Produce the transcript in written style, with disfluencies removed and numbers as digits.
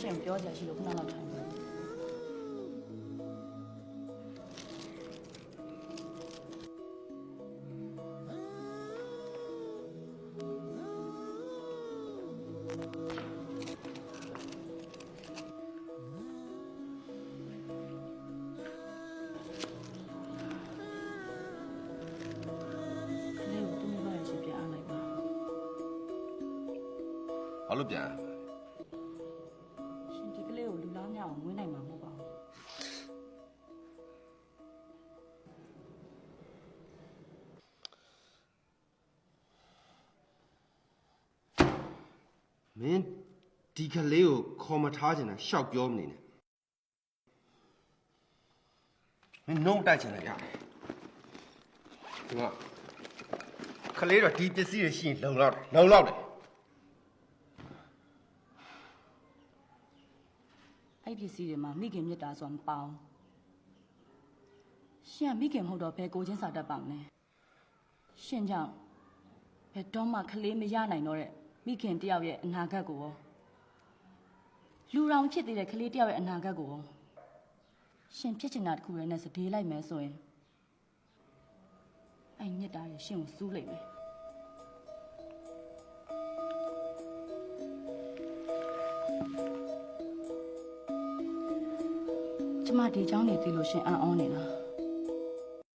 ရှင်ပြောကြရှိလို့ခဏလောက်ထိုင်ပါဘာလို့ပြန် ရှင်ဒီကလေးကိုလူလားမြောက်အောင်မွေးနိုင်မှာမဟုတ်ပါဘူးမင်းဒီကလေးကိုခေါ်မထားချင်တာရှောက်ပြောမနေနဲ့မင်းနှုံးတိုက်ချင်တယ်ရတယ်ဒီမှာကလေးတော့ဒီပစ္စည်းတွေရှိရင်လုံလောက်တယ်အဲ့ပစ္စည်းတွေမှာမိခင်မြတ်တာဆိုတာမပေါအောင်ရှင်ကမိခင်မဟုတ်တော့ဘယ်ကိုချင်းစာတတ်ပါမလဲရှင်ကြောင့်ဘယ်တော့မှကလေးမရနိုင်တော့တဲ့မိခင်တယောက်ရဲ့အနာဂတ်ကိုရောလူရောင်ဖြစ်သေးတဲ့ကလေးတယောက်ရဲ့အနာဂတ်ကိုရောရှင်ဖြစ်ချင်တာတခုလည်းနဲ့စတေးလိုက်မယ်ဆိုရင်အဲ့မြတ်တာရဲ့ရှင်ကိုစူးလိုက်မယ်ကျမဒီเจ้าနေသိလို့ရှင်အံ့ဩနေတာ